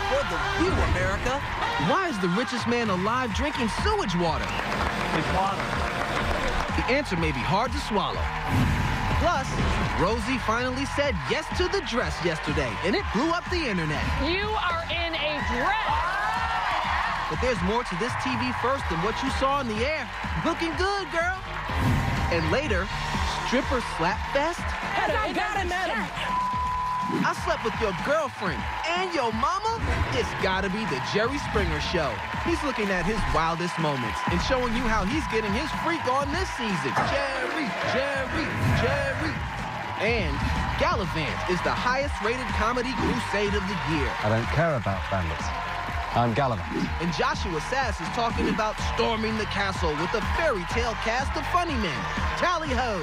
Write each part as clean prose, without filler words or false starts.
for The View, America. Why is the richest man alive drinking sewage water? It's water. The answer may be hard to swallow. Plus, Rosie finally said yes to the dress yesterday, and it blew up the internet. You are in a dress. But there's more to this TV first than what you saw in the air. Looking good, girl. And later, stripper slap fest? I got him, madam. I slept with your girlfriend and your mama? It's gotta be the Jerry Springer Show. He's looking at his wildest moments and showing you how he's getting his freak on this season. Jerry, Jerry, Jerry. And Gallivant is the highest rated comedy crusade of the year. I don't care about bandits. I'm Gallivant. And Joshua Sass is talking about storming the castle with a fairy tale cast of funny men. Tally ho!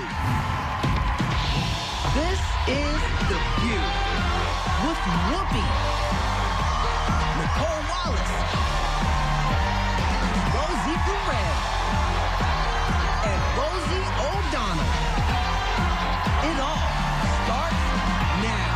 This is The View with Whoopi, Nicole Wallace, Rosie Perez, and Rosie O'Donnell. It all starts now.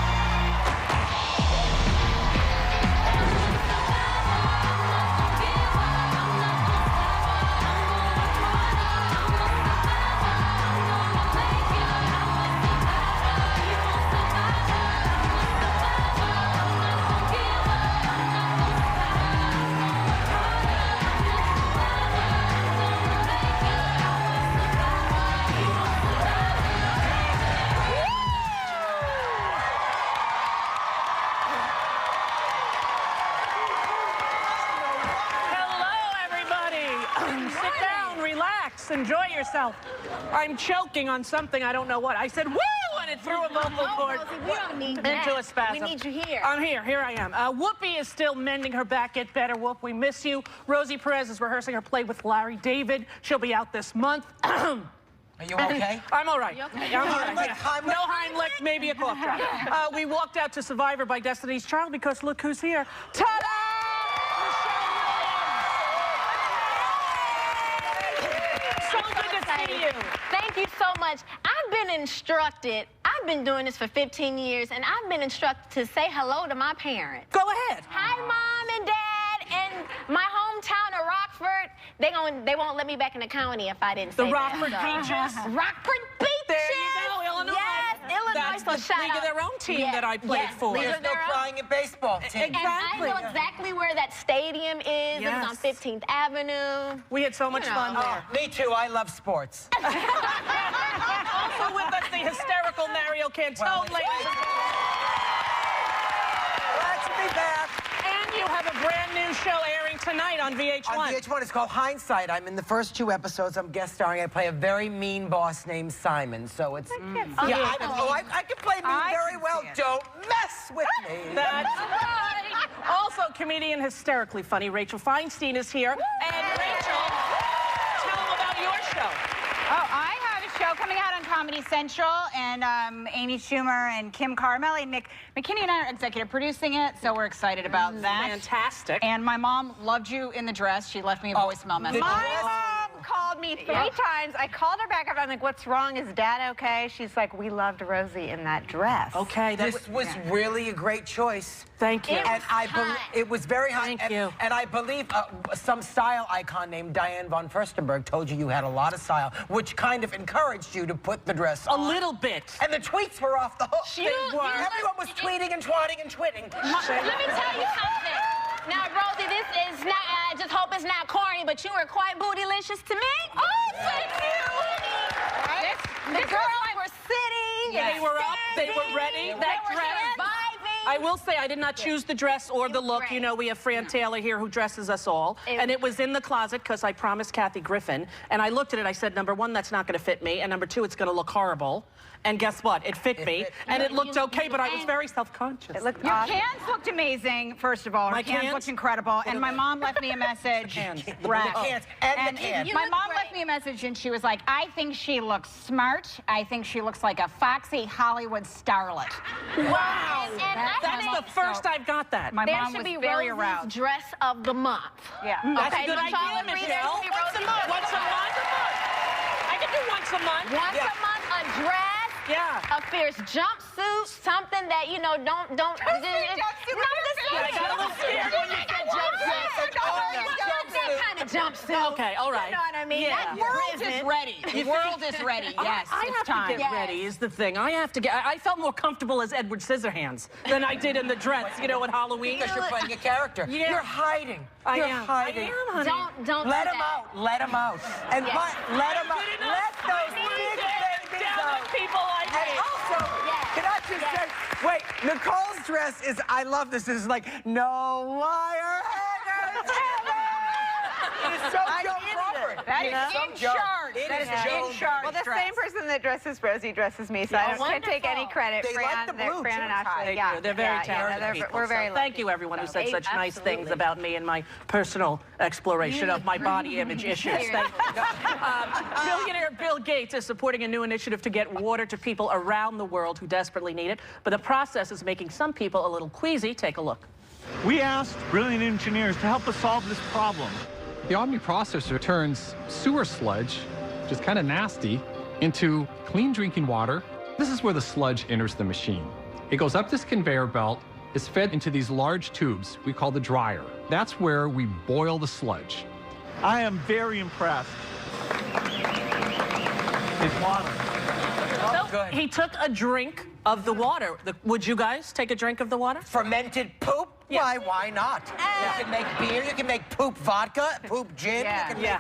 Enjoy yourself. I'm choking on something, I don't know what. I said, woo, and it threw a vocal cord we don't need that. into a spasm. We need you here. I'm here I am. Whoopi is still mending her back. Get better, Whoop, we miss you. Rosie Perez is rehearsing her play with Larry David. She'll be out this month. Are you okay? I'm all right. You okay? I'm all right. Heimlich? No Heimlich, maybe a cough drop. We walked out to Survivor by Destiny's Child because look who's here. Ta-da! Thank you so much. I've been instructed, I've been doing this for 15 years, and I've been instructed to say hello to my parents. Go ahead. Hi, Mom and Dad, and my hometown of Rockford. They won't let me back in the county if I didn't say The that. Rockford Peaches. Rockford Peaches. There you go, Illinois. Yes, Illinois. That's So the shout League of out. Their Own team that I played for. League There's of no Their Own. crying in baseball team. And I know exactly where that stadium is. It was on Yes. 15th Avenue. We had so much fun there. Oh, me too. I love sports. Also with us, the hysterical Mario Cantone, ladies. Glad to be back. And you have a brand new show airing tonight on VH1. On VH1, it's called Hindsight. I'm in the first 2 episodes. I'm guest starring. I play a very mean boss named Simon. So it's... Yeah, I can play mean very well. Don't mess with me. That's right. Also, comedian hysterically funny Rachel Feinstein is here. And Rachel, tell them about your show. Oh, I have a show coming out on Comedy Central, and Amy Schumer and Kim Carmel and Nick McKinney and I are executive producing it, so we're excited about that. Fantastic. And my mom loved you in the dress. She left me a voicemail message. My mom called me 3 times. I called her back up. I'm like, what's wrong? Is Dad okay? She's like, we loved Rosie in that dress. Okay, This was really a great choice. Thank you. And it was very hot. Thank you. And I believe some style icon named Diane von Furstenberg told you had a lot of style, which kind of encouraged you to put the dress on. A little bit. And the tweets were off the hook. Everyone was tweeting and twatting and twitting. Let me tell you something. Now, Rosie, this is not, I just hope it's not corny, but you were quite bootylicious to me. Oh, thank you. The girls were sitting. They were up. They were ready. That dress. I will say I did not choose the dress or the look. great. You know, we have Fran Taylor here who dresses us all. And it was in the closet because I promised Kathy Griffin. And I looked at it. I said, number 1, that's not going to fit me. And number 2, it's going to look horrible. And guess what? It fit me. And it looked okay, but I was very self-conscious. It looked Your awesome. cans looked amazing, first of all. My Her cans cans? looked incredible. And my mom left me a message. cans. The Right. cans and the cans. My mom left me a message, and she was like, I think she looks smart. I think she looks like a foxy Hollywood starlet. Wow. And I That's think the first I've got that. My there mom should was be very Rosie's aroused. dress of the month. Yeah. That's Okay, a good so idea, let's read Michelle. it. Once a month. Once a month? I can do once a month. Once a month, a dress. Yeah. A fierce jumpsuit, something that, you know, don't. Jumpsuit. No, this I got a little scared jumpsuit. Okay, all right. You know what I mean? Yeah. The world is ready. The world is ready. Yes, I it's have time. to get ready is the thing. I have to get. I felt more comfortable as Edward Scissorhands than I did in the dress. You know, at Halloween. Because you're playing a character. Yeah. You're hiding. You're hiding. I am, honey. Don't Let do him that. out. Let him out. And let him out. Good enough. Let those I need big to babies down out. with people like And me. also, can I just say, wait, Nicole's dress is, I love this, is like, no wire hangers ever. It is so Joe Crawford. That is So in Joe. charge. It That is is Joe. in charge. Well, the dress. same person that dresses Rosie dresses me, so I can't take any credit. They like the blue, Fran too. and Ashley. They yeah, do. They're very yeah, talented yeah, people. we're very So thank lucky. you, everyone who said So, such nice things absolutely. about me and my personal exploration of my body image issues. Thank you. Billionaire Bill Gates is supporting a new initiative to get water to people around the world who desperately need it, but the process is making some people a little queasy. Take a look. We asked brilliant engineers to help us solve this problem. The Omni processor turns sewer sludge, which is kind of nasty, into clean drinking water. This is where the sludge enters the machine. It goes up this conveyor belt, is fed into these large tubes we call the dryer. That's where we boil the sludge. I am very impressed. It's water. Oh, good. He took a drink of the water. Would you guys take a drink of the water? Fermented poop? Yeah. Why not? You can make beer, you can make poop vodka, poop gin. Yeah. You can Yeah.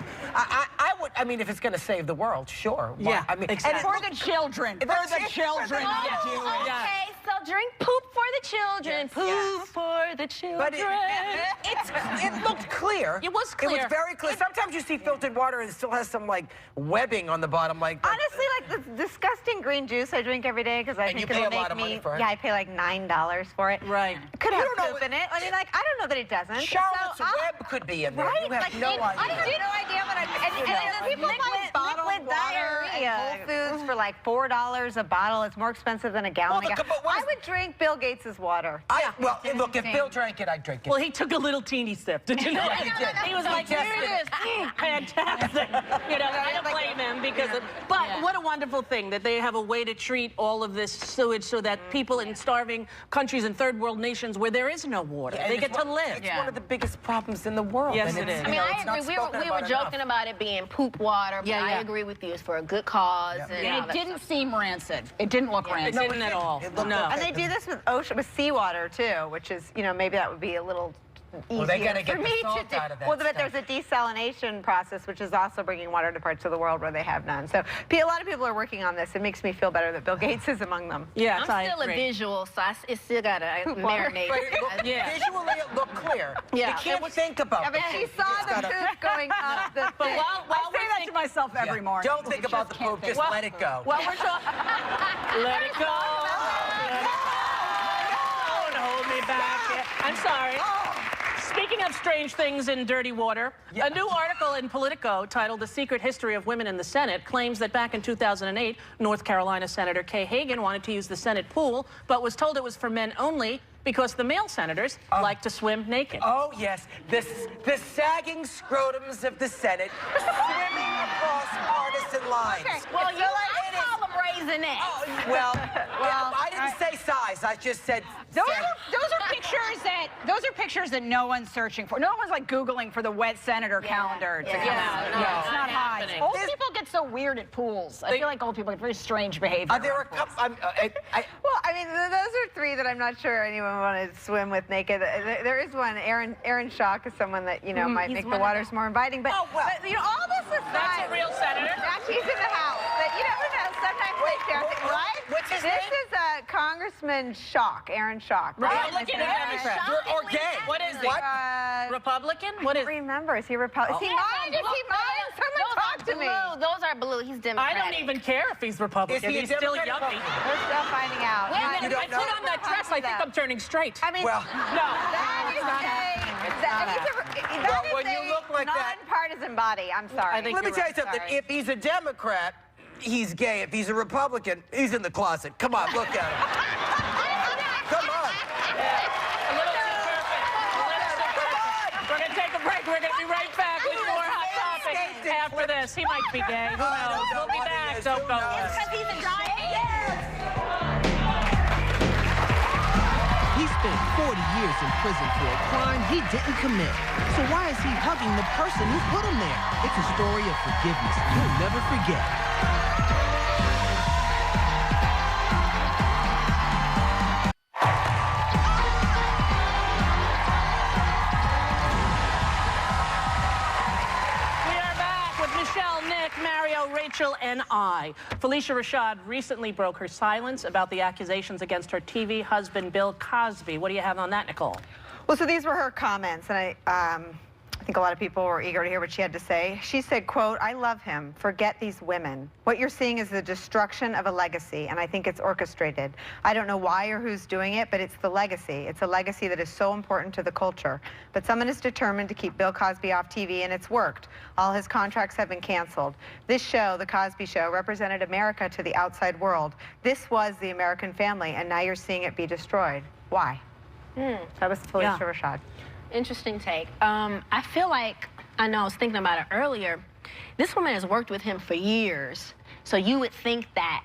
make, I mean, if it's going to save the world, sure. Why? Yeah, I mean, exactly. For the children. For the children. Oh, Yeah. okay, so drink poop for the children. Yes, Poop yes. for the children. But it looked clear. It was clear. It was very clear. Sometimes you see filtered water and it still has some like webbing on the bottom, like. Honestly, like the disgusting green juice I drink every day because I And think you pay it'll a lot make of money me. for it. Yeah, I pay like $9 for it. Right. It could You have don't know poop in it. I mean, like I don't know that it doesn't. Charlotte's So I'll- Web could be in there. Right? You have Like, no idea. I have no idea what and people buy bottled water at Whole Foods for like $4 a bottle. It's more expensive than a gallon. Well, but what I is- would drink Bill Gates' water. Well, look, if Bill drank it, I'd drink it. Well, he took a little teeny sip. Did you know? Yeah, he did. He was like, He here it is. Fantastic. You know, I don't blame him because of, but what a wonderful thing that they have a way to treat all of this sewage so that people in starving countries and third world nations where there is no water, And they it's get to one- live. It's one of the biggest problems in the world. Yes, and it it's, is. I mean, you know, I it's not agree. spoken We were about joking enough. about it being poop water, but Yeah, I yeah. agree with you. It's for a good cause. Yeah. And, all And it that didn't stuff. seem rancid. It didn't look It rancid. didn't at all. It looked No. okay. And they do this with seawater too, which is, you know, maybe that would be a little easier Well, they gotta get for the me salt to do. out of that Well, but stuff. there's a desalination process, which is also bringing water to parts of the world where they have none. So a lot of people are working on this. It makes me feel better that Bill Gates is among them. Yes, I'm I still agree. a visual, so it's still got to water. marinate. But Yeah. visually, it looked clear. Yeah. You can't think about Yeah, it. but she saw the poop going up the But thing. while I we're say that to myself every morning. Don't think about the poop, just let it go. Well, we're talking. Let it go. Let it go. Don't hold me back. I'm sorry. Speaking of strange things in dirty water, a new article in Politico titled The Secret History of Women in the Senate claims that back in 2008, North Carolina Senator Kay Hagan wanted to use the Senate pool, but was told it was for men only because the male senators like to swim naked. Oh, yes. The sagging scrotums of the Senate swimming across partisan lines. Well, It's you so like- I call them raisinets. Oh, well, I didn't say size. I just said Those sag. are pictures that no one's searching for. No one's like Googling for the wet senator calendar. To Yeah. come No, out. no, It's it's not not high. happening. Old people get so weird at pools. I feel like old people get very strange behavior. There are a around pools. couple. Well, I mean, those are three that I'm not sure anyone wanted to swim with naked. There is one. Aaron Schock is someone that, you know, might He's make the one of waters more inviting. But, Oh, well. but, you know, all this aside. That's a real senator. Yeah, she's in the house. But you never know. Sometimes they share things, right? what's his This name? is Congressman Schock, Aaron Schock. Republican or Democrat? Or gay. What is he? What? Republican? What is? Remember, is he Republican? Is he mine? Is he mine? Someone Those talk are to me. blue. Those are blue. He's I Democratic. don't even care if he's Republican. Is he a He's still Democrat or yuppie. Republican? We're still finding out. Wait a I minute. put on that dress. I think I'm turning straight. I mean, Well, No. that is Well, when you a look like that- nonpartisan body. I'm sorry. I think let me you're tell you right. something. Sorry. If he's a Democrat, he's gay. If he's a Republican, he's in the closet. Come on, look at him. Come on. A little too perfect. A little too perfect. We're going to take a break. We're going to be right back with more Hot Topics after this. He might be gay. Who knows? We'll be back. Don't go away. Because he's a giant. He spent spent 40 years in prison for a crime he didn't commit. So why is he hugging the person who put him there? It's a story of forgiveness you'll never forget. Rachel and I. Phylicia Rashad recently broke her silence about the accusations against her TV husband, Bill Cosby. What do you have on that, Nicole? Well, so these were her comments, and I think a lot of people were eager to hear what she had to say. She said, quote, "I love him. Forget these women. What you're seeing is the destruction of a legacy, and I think it's orchestrated. I don't know why or who's doing it, but it's the legacy. It's a legacy that is so important to the culture. But someone is determined to keep Bill Cosby off TV, and it's worked. All his contracts have been canceled. This show, The Cosby Show, represented America to the outside world. This was the American family, and now you're seeing it be destroyed. Why?" That was Phylicia Rashad. Interesting take. I feel like, I know I was thinking about it earlier, this woman has worked with him for years. So you would think that,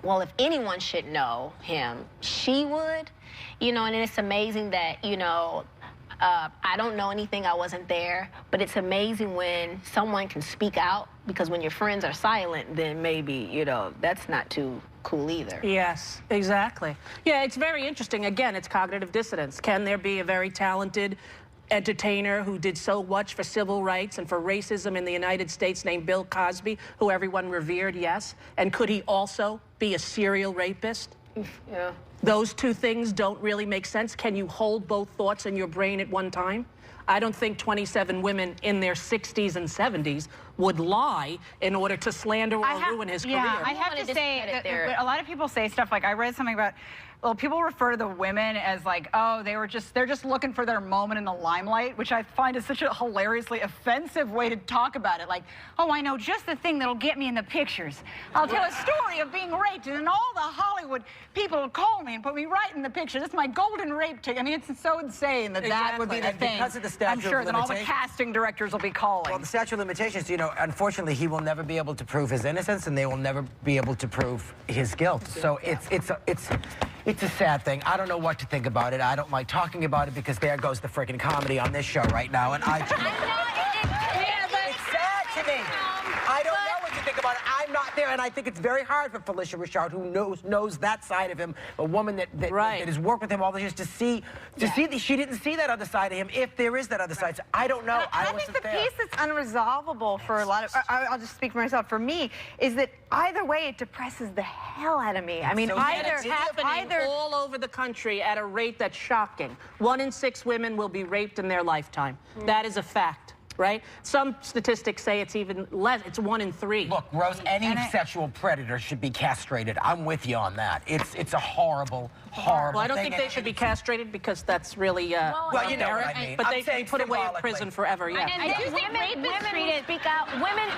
well, if anyone should know him, she would. You know, and it's amazing that, you know, I don't know anything, I wasn't there, but it's amazing when someone can speak out, because when your friends are silent, then maybe, you know, that's not too cool either. Yes, exactly. Yeah, it's very interesting. Again, it's cognitive dissonance. Can there be a very talented entertainer who did so much for civil rights and for racism in the United States named Bill Cosby, who everyone revered? Yes. And could he also be a serial rapist? Yeah. Those two things don't really make sense. Can you hold both thoughts in your brain at one time? I don't think 27 women in their 60s and 70s would lie in order to slander or ruin his career. Yeah, I have to say that a lot of people say stuff like, I read something about, well, people refer to the women as like, oh, they're just looking for their moment in the limelight, which I find is such a hilariously offensive way to talk about it. Like, oh, I know just the thing that'll get me in the pictures. I'll tell a story of being raped, and then all the Hollywood people will call me and put me right in the picture. That's my golden rape ticket. I mean, it's so insane that that would be the thing. Because of the statute I'm sure of that all the limitations, casting directors will be calling. Well, the statute of limitations, you know, unfortunately, he will never be able to prove his innocence, and they will never be able to prove his guilt. So it's a sad thing. I don't know what to think about it. I don't like talking about it because there goes the freaking comedy on this show right now, and it's sad to me. I don't know what to think about it. I'm not there, and I think it's very hard for Phylicia Rashad, who knows that side of him, a woman that has worked with him all the years, to see that she didn't see that other side of him, if there is that other side. So I don't know. I think the piece that's unresolvable for a lot of, I'll just speak for myself, for me, is that either way it depresses the hell out of me. I mean, so it's happening all over the country at a rate that's shocking. 1 in 6 women will be raped in their lifetime. That is a fact. Right? Some statistics say it's even less. It's 1 in 3. Look, Rose, any sexual predator should be castrated. I'm with you on that. It's a horrible thing. Well, I don't think they should be castrated because that's really well, you know what I mean. But they can be put away in prison forever. Yeah. And I do think women speak out. Women.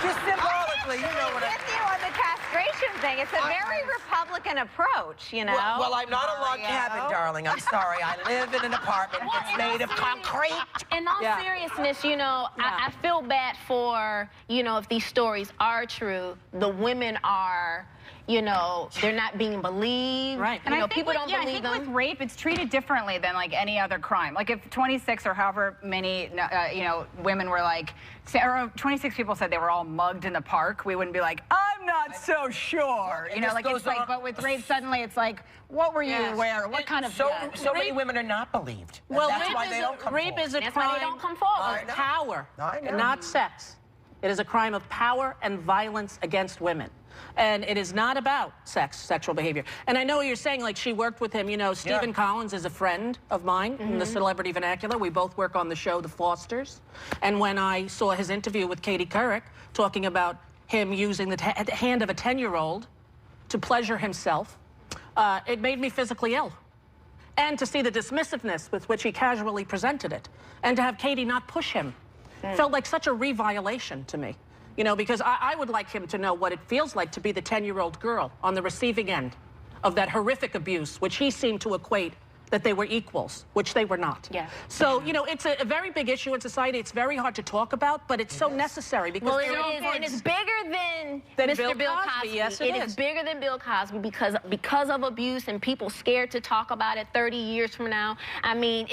Just symbolically, you know what I mean. With you on the castration thing. It's a very Republican approach, you know. Well, I'm not a log cabin, darling. I'm sorry. I live in an apartment that's made of concrete. In all seriousness, you know, I feel bad for, you know, if these stories are true, the women are, you know, they're not being believed. Right. And you know, people don't believe them. With rape, it's treated differently than like any other crime. Like if 26 or however many, you know, women were like, or 26 people said they were all mugged in the park, we wouldn't be like, I'm not so sure. You know, like it's like, but with rape, suddenly it's like, what were you wearing? What kind of? So many women are not believed. Well, that's why they don't come rape forward. is a That's crime why they don't come forward. of power, I know. not sex. It is a crime of power and violence against women. And it is not about sexual behavior. And I know what you're saying, like she worked with him. You know, Stephen Collins is a friend of mine in the celebrity vernacular. We both work on the show The Fosters. And when I saw his interview with Katie Couric talking about him using the hand of a 10-year-old to pleasure himself, it made me physically ill. And to see the dismissiveness with which he casually presented it, and to have Katie not push him, felt like such a reviolation to me. You know, because I would like him to know what it feels like to be the 10-year-old girl on the receiving end of that horrific abuse, which he seemed to equate that they were equals, which they were not. Yeah. So, you know, it's a very big issue in society. It's very hard to talk about, but it's so necessary because it is, and it's bigger than Mr. Bill Cosby. Yes, it is bigger than Bill Cosby because of abuse and people scared to talk about it 30 years from now. I mean,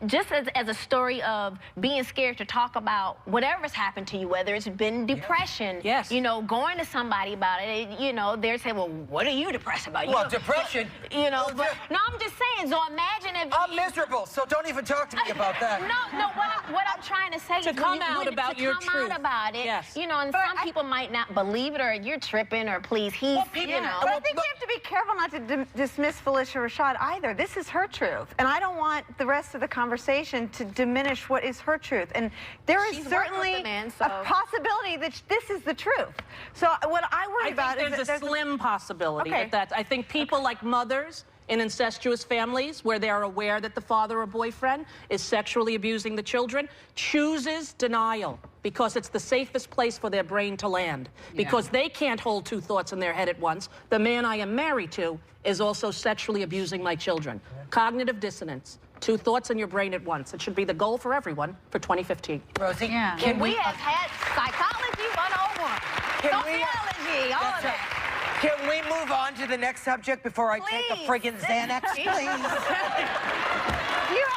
just as a story of being scared to talk about whatever's happened to you, whether it's been depression, you know, going to somebody about it, you know, they're saying, well, what are you depressed about? Well, depression. You know, but no, I'm just saying. So imagine if I'm miserable, so don't even talk to me about that. No. What I'm trying to say to is come out about your truth. To come out about it. Yes. You know, and some people might not believe it, or you're tripping, or please, you know. But I think we have to be careful not to dismiss Phylicia Rashad either. This is her truth, and I don't want the rest of the conversation to diminish what is her truth. And there is certainly a possibility that this is the truth. So what I worry about is there's a slim possibility that I think people like mothers in incestuous families where they are aware that the father or boyfriend is sexually abusing the children chooses denial because it's the safest place for their brain to land because they can't hold two thoughts in their head at once. The man I am married to is also sexually abusing my children. Cognitive dissonance. Two thoughts in your brain at once. It should be the goal for everyone for 2015. Rosie, can we have had psychology 101, sociology, all of that. Can we move on to the next subject before I take a friggin' Xanax, please?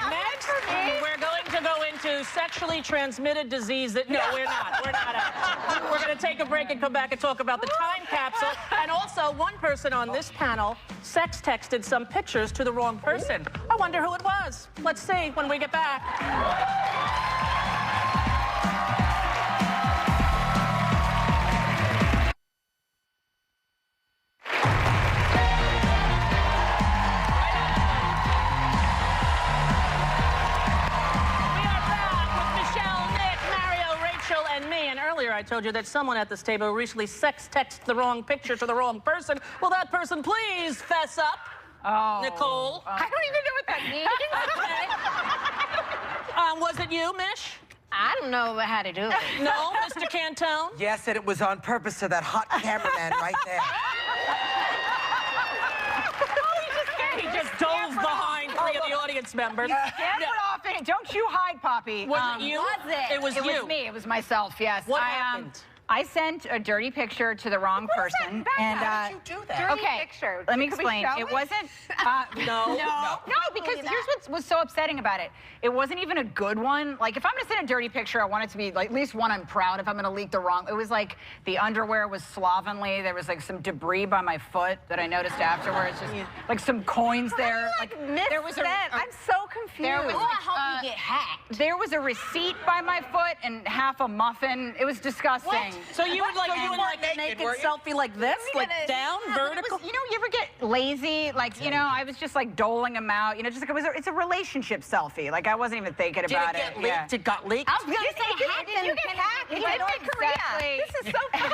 Next, we're going to go into sexually transmitted disease that, no, we're not. We're not. We're going to take a break and come back and talk about the time capsule. And also, one person on this panel sex texted some pictures to the wrong person. I wonder who it was. Let's see when we get back. Earlier, I told you that someone at this table recently sex texted the wrong picture to the wrong person. Will that person please fess up? Nicole. I don't even know what that means. Was it you, Mish? I don't know how to do it. No, Mr. Cantone? Yes, and it was on purpose to that hot cameraman right there. He just dove behind three of the audience members. Stand off in it. Don't you hide, Poppy. Was it you? It was you. It was me. It was myself, yes. What happened? I sent a dirty picture to the wrong person. How did you do that? Dirty picture. Let me explain. It wasn't. No, because here's what was so upsetting about it. It wasn't even a good one. Like, if I'm gonna send a dirty picture, I want it to be like at least one I'm proud. If I'm gonna leak the wrong, it was like the underwear was slovenly. There was like some debris by my foot that I noticed afterwards. Just like some coins there. There was I'm so confused. There was, I hope you get hacked. There was a receipt by my foot and half a muffin. It was disgusting. What? So you would like a naked selfie like this, like down, vertical? You know, you ever get lazy? Like, you know, I was just like doling them out. You know, just like it's a relationship selfie. Like I wasn't even thinking about it. Did it get leaked? It got leaked? I was gonna say hacked. Did you get hacked? It's in Korea. This is so fun.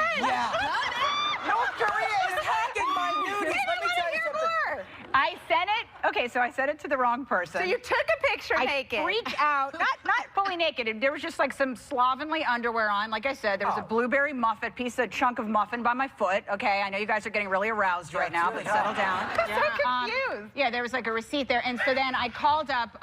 North Korea is hacking my nudes. Let me tell you something. I sent it. Okay, so I sent it to the wrong person. So you took a picture naked. I freaked out. Not fully naked. There was just like some slovenly underwear on. Like I said, there was a blueberry muffin, chunk of muffin by my foot. Okay, I know you guys are geting really aroused right now, but settle down. I'm so confused. Yeah, there was like a receipt there, and so then I called up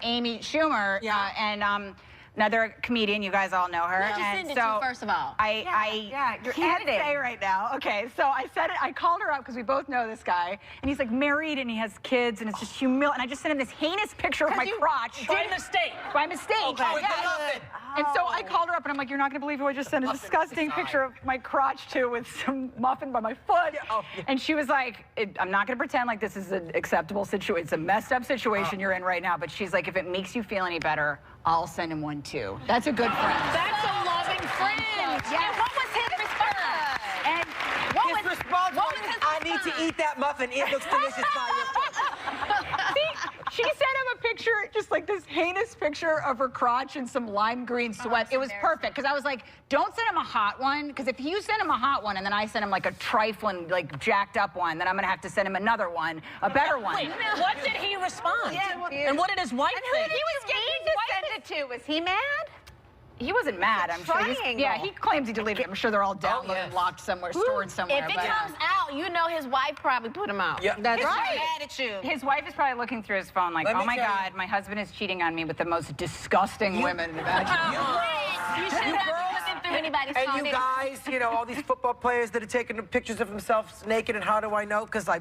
Amy Schumer and. Another comedian, you guys all know her. Who did you send it to, first of all? I can't say right now. Okay, so I said it. I called her up because we both know this guy, and he's like married and he has kids, and it's just humiliating. And I just sent him this heinous picture of my crotch. By mistake. By mistake. Okay. And so I called her up, and I'm like, "You're not going to believe who I just sent a disgusting picture of my crotch to with some muffin by my foot." And she was like, "I'm not going to pretend like this is an acceptable situation. It's a messed up situation you're in right now." But she's like, "If it makes you feel any better, I'll send him one too." That's a good friend. That's a loving friend. Yeah. What was his response? And His response was, I need to eat that muffin. It looks delicious by your foot. She sent him a picture, just like this heinous picture of her crotch and some lime green sweat. It was perfect, because I was like, don't send him a hot one, because if you send him a hot one and then I send him like a trifling, like jacked up one, then I'm going to have to send him another one, a better one. Wait, what did he respond? And what did his wife think? He was send it to. Was he mad? he wasn't mad. I'm sure. Yeah, he claims he deleted it. I'm sure they're all downloaded, locked somewhere, stored somewhere. If it comes out, you know his wife probably put him out. Yeah, that's right. Mad at you. His wife is probably looking through his phone like, oh my God, my husband is cheating on me with the most disgusting women imaginable. You should not be looking through anybody's phone. And you guys, you know, all these football players that are taking pictures of themselves naked, and how do I know? Because I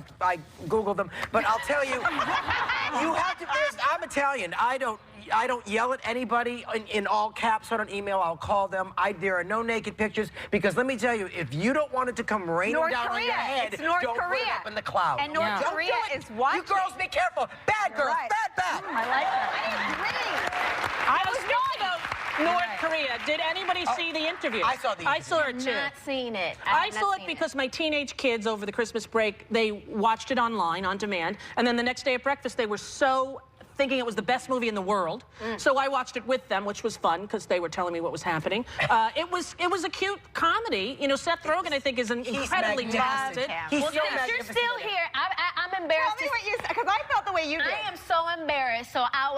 Googled them. But I'll tell you, you have to, I'm Italian. I don't yell at anybody in all caps on an email. I'll call them. There are no naked pictures, because let me tell you, if you don't want it to come raining down on your head, don't put it up in the cloud. And North Korea is watching. You girls be careful. Bad girls, bad. I like that. I was talking about North Korea. Did anybody see the interview? I saw the interview. I saw it too. Not seen it. I saw it because my teenage kids over the Christmas break, they watched it online on demand, and then the next day at breakfast they were so thinking it was the best movie in the world. So I watched it with them, which was fun because they were telling me what was happening. It was a cute comedy. You know, Seth Rogen, I think, is incredibly talented. Well, since you're still here, I'm embarrassed. Tell me what you said, because I felt the way you did. I am so embarrassed. So I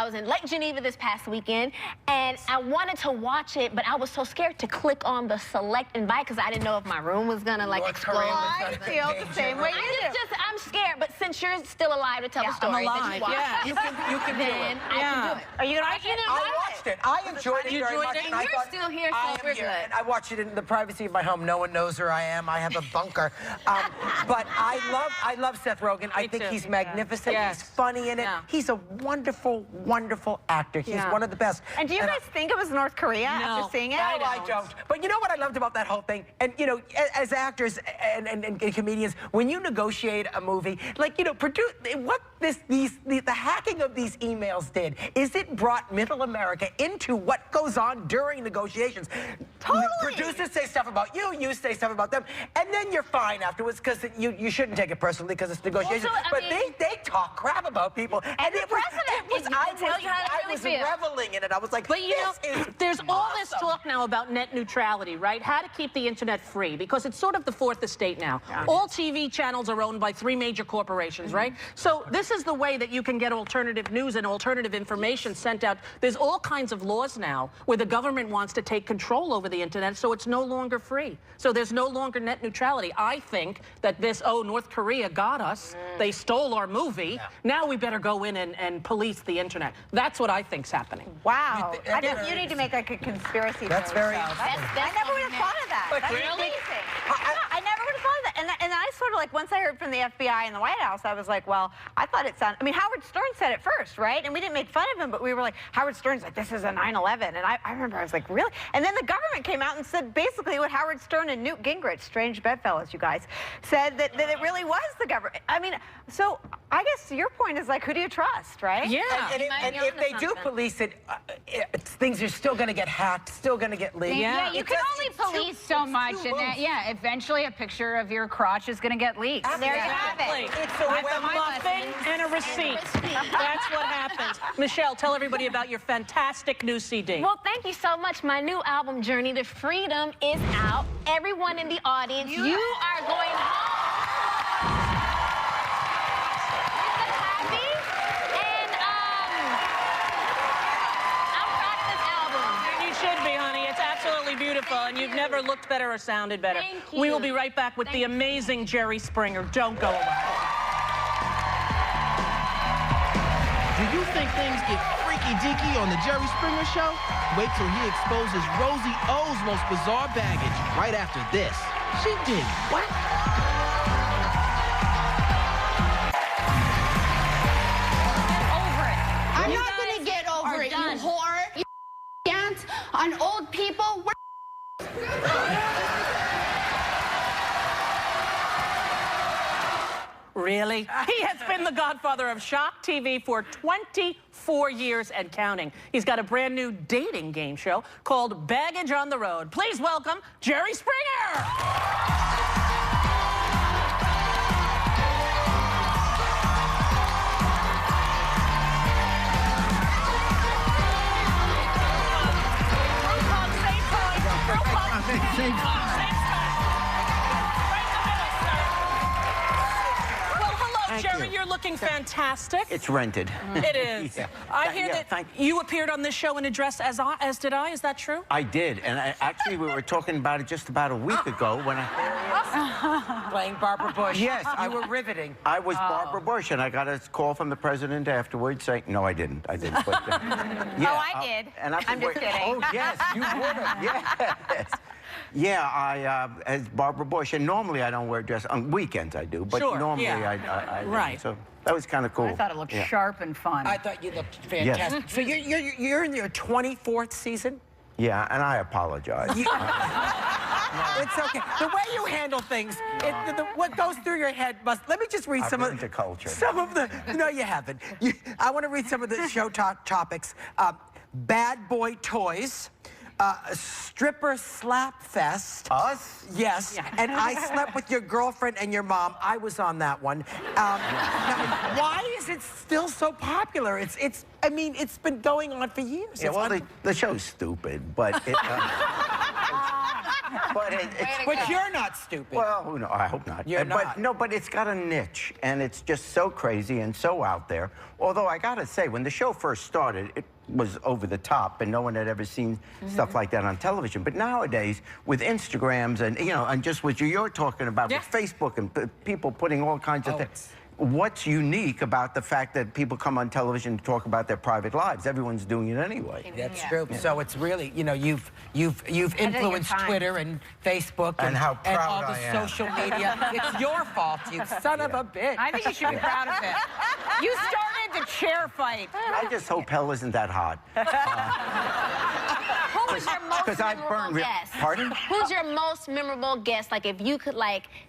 was in Lake Geneva this past weekend, and I wanted to watch it, but I was so scared to click on the select invite because I didn't know if my room was gonna like explode. I feel the same way you do. I'm scared, but since you're still alive to tell the story, I'm alive. You can do it. I can do it. Are you gonna watch it? I watched it. I enjoyed it very much. And you're still here, so we're good. And I watched it in the privacy of my home. No one knows where I am. I have a bunker. But I love Seth Rogen. I think he's magnificent. He's funny in it. He's a wonderful, wonderful actor. He's one of the best. And do you guys think it was North Korea after seeing it? No, I don't. But you know what I loved about that whole thing? And, you know, as actors and comedians, when you negotiate a movie, like, you know, what the hacking of these emails did is it brought middle America into what goes on during negotiations. Totally. Producers say stuff about you, you say stuff about them, and then you're fine afterwards because you shouldn't take it personally because it's negotiations. Also, they talk crap about people, and it was I was feel. reveling in it. I was like, but you know, there's all this talk now about net neutrality, right? How to keep the internet free, because it's sort of the fourth estate now. All TV channels are owned by 3 major corporations, right? So this is the way that you can get alternative news and alternative information sent out. There's all kinds of laws now where the government wants to take control over the internet, so it's no longer free. So there's no longer net neutrality. I think that North Korea got us. They stole our movie. Now we better go in and police the internet. That's what I think's happening. Wow. I think you need to make like a conspiracy. That's very I never would have thought of that. That's amazing. I never would have thought of that. And I sort of like, once I heard from the FBI and the White House, I was like, well, I thought it sounded, I mean, Howard Stern said it first, right? And we didn't make fun of him, but we were like, Howard Stern's like, this is a 9/11. And I remember I was like, really? And then the government came out and said basically what Howard Stern and Newt Gingrich, strange bedfellows, you guys, said that it really was the government. I mean, so I guess your point is like, who do you trust, right? Yeah. And if they do police it, things are still going to get hacked, still going to get leaked. Yeah, you can only police so much, and eventually a picture of your crotch is going to get leaked. There you have it. It's a With a muffin and a receipt. That's what happens. Michelle, tell everybody about your fantastic new CD. Well, thank you so much. My new album, Journey to Freedom, is out. Everyone in the audience, you are going home. And I'm proud of this album. And you should be, honey. It's absolutely beautiful, and you've never looked better or sounded better. Thank you. We will be right back with the amazing Jerry Springer. Don't go away. Do you think things get freaky-deaky on the Jerry Springer Show? Wait till he exposes Rosie O's most bizarre baggage right after this. She did what? I'm not gonna get over it, you whore. You dance on old people. Really? He has been the godfather of shock TV for 24 years and counting. He's got a brand new dating game show called Baggage on the Road. Please welcome Jerry Springer! Jerry, you're looking looking fantastic. It's rented. It is. Yeah. I hear that you appeared on this show in a dress as did I. Is that true? I did, and actually we were talking about it just about a week ago when I... Playing Barbara Bush. Yes. You were riveting. I was Barbara Bush, and I got a call from the president afterwards saying, no, I didn't. But, yeah, I did. And I'm just kidding. Oh, yes, you would have. Yes. Yeah, I, as Barbara Bush, and normally I don't wear a dress. On weekends I do, but normally I right. So that was kind of cool. I thought it looked sharp and fun. I thought you looked fantastic. Yes. So you're in your 24th season? Yeah, and I apologize. It's okay. The way you handle things, what goes through your head must... Let me just read some of the culture. Some of the... No, you haven't. I want to read some of the show topics. Bad boy toys. Stripper slap fest. Us? Yes. Yeah. And I slept with your girlfriend and your mom. I was on that one. Now, why is it still so popular? I mean, it's been going on for years. Yeah, well, the show's stupid, but it... But you're not stupid. Well, who knows? I hope not. You're not. No, but it's got a niche, and it's just so crazy and so out there. Although I gotta say, when the show first started, it was over the top, and no one had ever seen stuff like that on television. But nowadays, with Instagrams and and just what you're talking about with Facebook and people putting all kinds of things. What's unique about the fact that people come on television to talk about their private lives? Everyone's doing it anyway. That's true. Yeah. So it's really, you've influenced Twitter and Facebook and how proud all the social media. It's your fault, you son of a bitch. I think you should be proud of it. You started the chair fight. I just hope hell isn't that hot. Who was your most memorable guest? Pardon? Who's your most memorable guest? Like, if you could,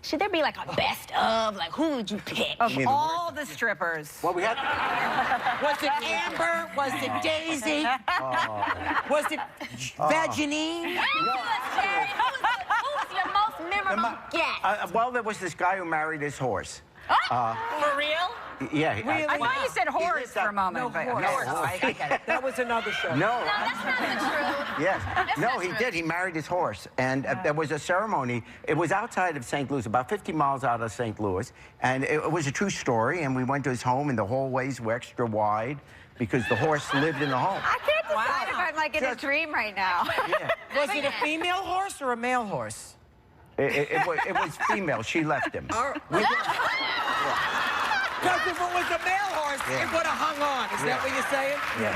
should there be a best of? Like, who would you pick? Of all the strippers. Well, we had... Was it Amber? Was it Daisy? Was it Vaginine? Who was your most memorable guest? Well, there was this guy who married his horse. For real? Yeah. Really? I thought you said horse for a moment. No, horse. I get it. That was another show. No, that's not the truth. Yes. No, he did. He married his horse. And there was a ceremony. It was outside of St. Louis, about 50 miles out of St. Louis. And it was a true story. And we went to his home, and the hallways were extra wide because the horse lived in the home. I can't decide if I'm in a dream right now. Yeah. Was it a female horse or a male horse? It was female. She left him. Because if it was a male horse, it would have hung on. Is that what you're saying? Yeah.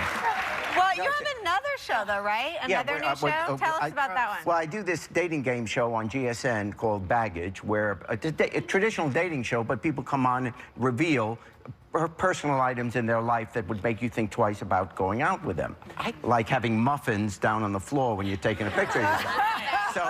Well, you have another show, though, right? Another new show? Tell us about that one. Well, I do this dating game show on GSN called Baggage, where a traditional dating show, but people come on and reveal personal items in their life that would make you think twice about going out with them. Like having muffins down on the floor when you're taking a picture of yourself. So,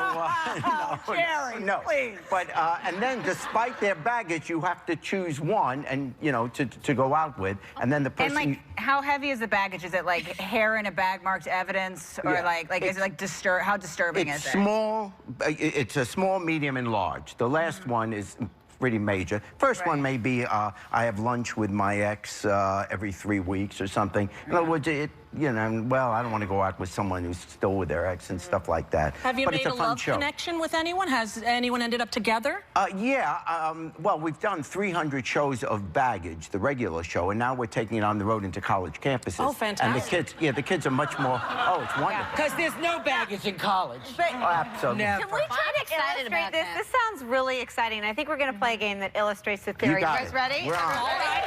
Jerry, please. But, and then despite their baggage, you have to choose one and, to go out with. And then the person... And, how heavy is the baggage? Is it, hair in a bag marked evidence? Or, is it, how disturbing is it? It's small. It's a small, medium, and large. The last one is pretty major. First one may be I have lunch with my ex every 3 weeks or something. In other words, well, I don't want to go out with someone who's still with their ex and stuff like that. Have you made a love show. connection with anyone? Has anyone ended up together? Well, we've done 300 shows of Baggage, the regular show, and now we're taking it on the road into college campuses. Oh, fantastic. And the kids are much more, it's wonderful. Because there's no baggage in college. Absolutely. Can we try to illustrate this? This sounds really exciting. I think we're going to play a game that illustrates the theory. You guys ready? We're on. All right.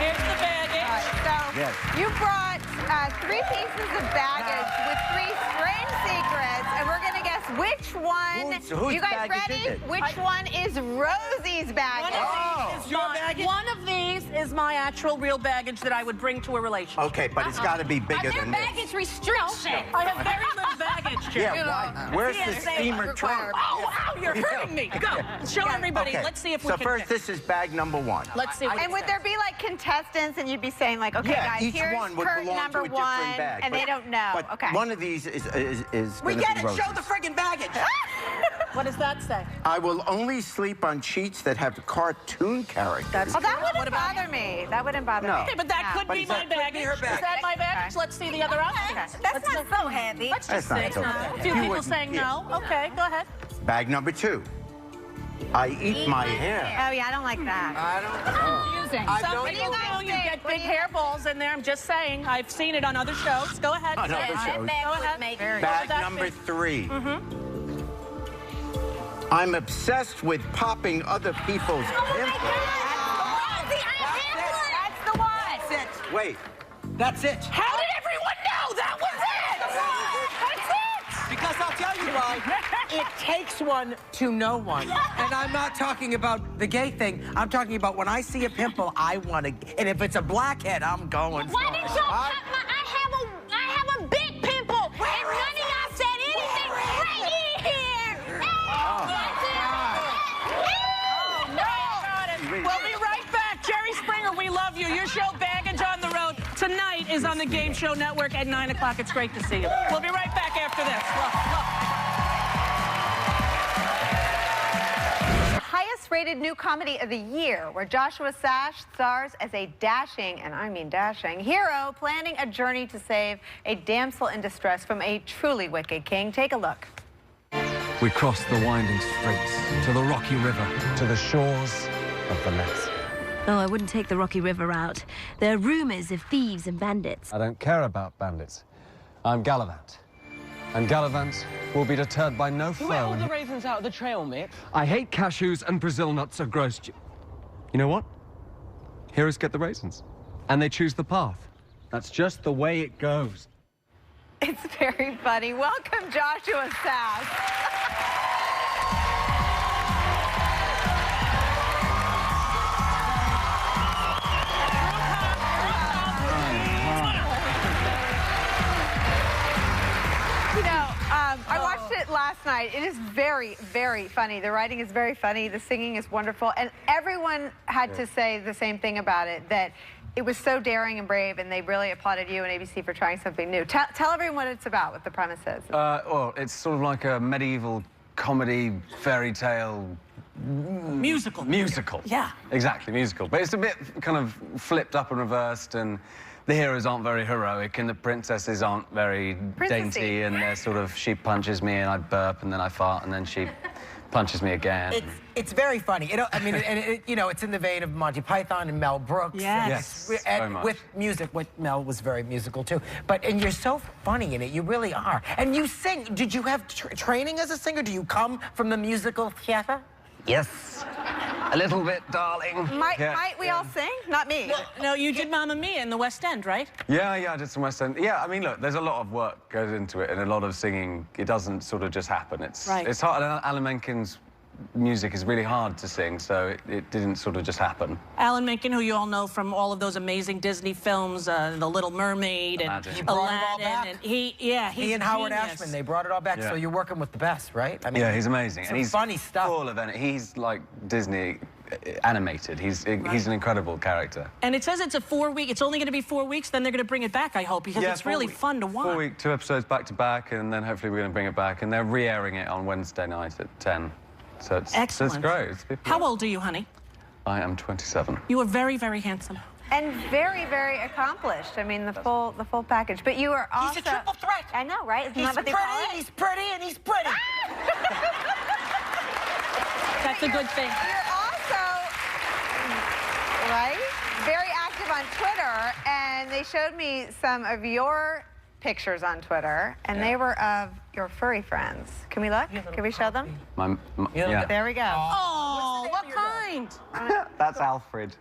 Here's the baggage. So you brought 3 pieces of baggage with 3 strange secrets, and we're going to guess which one. Whose you guys baggage ready? Which one is Rosie's baggage? One of these is my actual real baggage that I would bring to a relationship. Okay, but it's got to be bigger than this. Baggage restriction. I have very little baggage, Jerry. Where's the steamer trunk? Oh, wow, you're hurting me. Go. Show everybody. Okay. Let's see if we so can first, this is bag number 1. Let's see. And would there be contestants, and you'd be saying okay, guys, each here's one would curtain belong number to a different 1, bag, and they don't know. But okay. one of these is We gonna get be it. Rosie's. Show the friggin' baggage. What does that say? I will only sleep on sheets that have cartoon characters. That wouldn't bother me. That wouldn't bother me. Okay, but that could be my baggage. Is that my baggage? Let's see the other option. That's not so heavy. Let's just That's say not so no. bad. A few You people wouldn't- saying no. Okay, go ahead. Bag number 2. I eat my hair. Oh, yeah, I don't like that. I don't. Some people do. You get big hairballs in there. I'm just saying. I've seen it on other shows. Go ahead. On other shows. Go ahead. Bag number 3. I'm obsessed with popping other people's pimples. That's the one. That's it. Wait. That's it. How did everyone know that was it? That's it. Because I'll tell you why. It takes one to know one. And I'm not talking about the gay thing. I'm talking about when I see a pimple, I want to. And if it's a blackhead, I'm going for Why it. didn't y'all pop my? I have a big pimple, and none of y'all said anything right here. We'll be right back. Jerry Springer, we love you. Your show, Baggage on the Road, tonight is on the Game Show Network at 9 o'clock. It's great to see you. We'll be right back after this. Highest rated new comedy of the year, where Joshua Sash stars as a dashing, and I mean dashing, hero planning a journey to save a damsel in distress from a truly wicked king. Take a look. We crossed the winding straits to the rocky river, to the shores of Venice. Oh, I wouldn't take the rocky river route. There are rumors of thieves and bandits. I don't care about bandits. I'm Gallivant. And Gallivant will be deterred by no foe. You ate all the raisins out of the trail, Mick. I hate cashews and Brazil nuts are gross. You know what? Heroes get the raisins. And they choose the path. That's just the way it goes. It's very funny. Welcome, Joshua Sash. I watched it last night. It is very, very funny. The writing is very funny. The singing is wonderful. And everyone had to say the same thing about it, that it was so daring and brave, and they really applauded you and ABC for trying something new. Tell everyone what it's about, what the premise is. Well, it's sort of like a medieval comedy, fairy tale... Musical. Musical. Yeah. Exactly, musical. But it's a bit kind of flipped up and reversed, and the heroes aren't very heroic, and the princesses aren't very dainty, and they're sort of, she punches me, and I burp, and then I fart, and then she punches me again. It's very funny. I mean, it's in the vein of Monty Python and Mel Brooks. Yes. Very much. With music, Mel was very musical too. And you're so funny in it. You really are. And you sing. Did you have training as a singer? Do you come from the musical theater? Yes. A little bit, darling. Might we all sing? Not me. No, you did Mamma Mia in the West End, right? Yeah, I did some West End. Yeah, I mean, look, there's a lot of work goes into it, and a lot of singing. It doesn't sort of just happen. It's hard. Alan Menken's music is really hard to sing, so it didn't sort of just happen. Alan Menken, who you all know from all of those amazing Disney films, The Little Mermaid and Aladdin, and he and Howard Ashman, they brought it all back. Yeah. So you're working with the best, right? I mean, yeah, he's amazing, and he's funny stuff. Full of energy. He's like Disney animated. He's an incredible character. And it says it's it's only going to be 4 weeks. Then they're going to bring it back, I hope, because it's really fun to watch. 4 week, 2 episodes back to back, and then hopefully we're going to bring it back, and they're re-airing it on Wednesday night at 10. So it's Excellent. It's great. How old are you, honey? I am 27. You are very, very handsome. And very, very accomplished. I mean, the full package. But you are also... He's a triple threat. I know, right? Isn't that what they call it? He's pretty, and he's pretty. That's a good thing. You're also, right, very active on Twitter, and they showed me some of your pictures on Twitter, and they were of your furry friends. Can we look? Can we show them? Yeah. There we go. Oh, what kind? That's Alfred.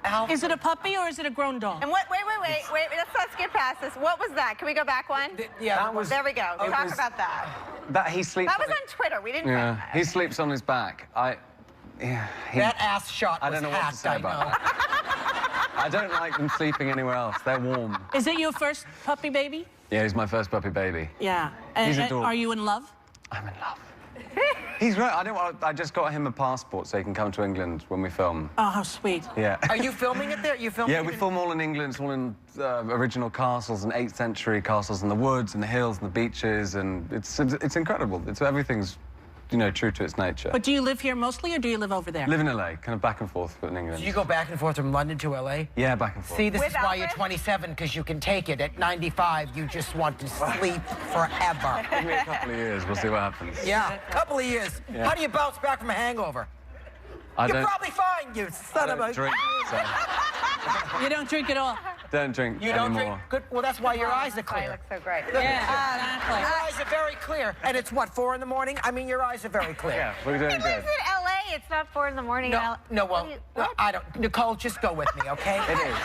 Alfred. Is it a puppy or is it a grown dog? And wait, let's not skip past this. What was that? Can we go back one? Yeah. There we go. Talk about that. That he sleeps. That was on Twitter. We didn't know that. He sleeps on his back. That ass shot was I don't know what to say about that. I don't like them sleeping anywhere else. They're warm. Is it your first puppy baby? Yeah, he's my first puppy baby. Yeah. He's adorable. Are you in love? I'm in love. He's great. I just got him a passport so he can come to England when we film. Oh, how sweet. Yeah. Are you filming it there? You filming Yeah, we film all in England. It's all in original castles and 8th century castles in the woods and the hills and the beaches, and it's incredible. Everything's, true to its nature. But do you live here mostly, or do you live over there? Live in LA, kind of back and forth in England. Do you go back and forth from London to LA? Yeah, back and forth. See, this is why you're 27, because you can take it. At 95, you just want to sleep forever. Give me a couple of years, we'll see what happens. Yeah, a couple of years. Yeah. How do you bounce back from a hangover? You're probably fine, you son of a... drink, so You don't drink at all. don't drink You don't anymore. drink? Good. Well, that's why your eyes are That's why you clear. look so great. Yeah, exactly. Your eyes are very clear. And it's what, 4 in the morning? I mean, your eyes are very clear. Yeah, we're doing He good. lives in L.A. It's not 4 in the morning. No, well, I don't. Nicole, just go with me, okay? It is.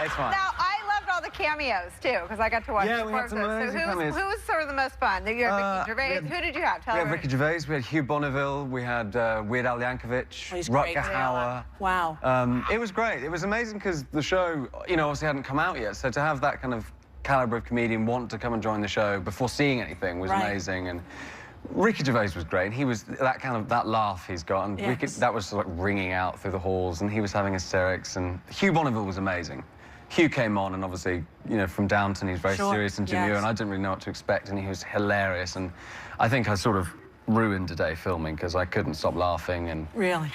It's fine. Now, I loved all the cameos, too, because I got to watch Yeah, we had some amazing cameos. who was sort of the most fun? You had Ricky Gervais. Who did you have? Tell We had everyone. Ricky Gervais, we had Hugh Bonneville, we had Weird Al Yankovic, he's Rutger great. Hauer. Wow. It was great. It was amazing because the show, you know, obviously hadn't come out yet. So to have that kind of caliber of comedian want to come and join the show before seeing anything was amazing. And Ricky Gervais was great. He was that laugh he's got, and that was like ringing out through the halls, and he was having hysterics. And Hugh Bonneville was amazing. Hugh came on, and obviously, you know, from Downton, he's very serious and demure, and I didn't really know what to expect, and he was hilarious. And I think I sort of ruined a day filming because I couldn't stop laughing. And really,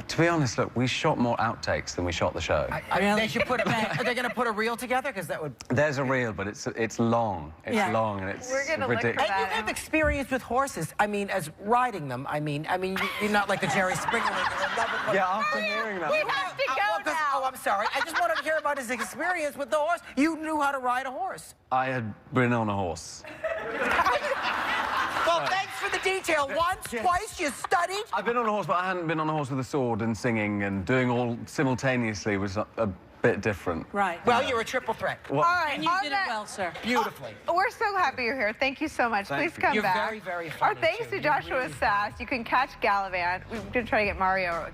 to be honest, look, we shot more outtakes than we shot the show. They should put are they going to put a reel together? Because that would... There's a reel, but it's long. It's long, and it's ridiculous. And you have experience with horses. I mean, as riding them. I mean, you're not like the Jerry Springer. Yeah, after hearing that. We have to go now. Oh, I'm sorry. I just wanted to hear about his experience with the horse. You knew how to ride a horse. I had been on a horse. Well, thanks for the detail. Once, twice, you studied? I've been on a horse, but I hadn't been on a horse with a sword and singing and doing all simultaneously was a bit different. Right. Well, you're a triple threat. All right. And you did it well, sir. Beautifully. We're so happy you're here. Thank you so much. Thank Please you. come You're back. very, very funny, Our thanks too. to Joshua Sass. You can catch Gallivant. We're going to try to get Mario again.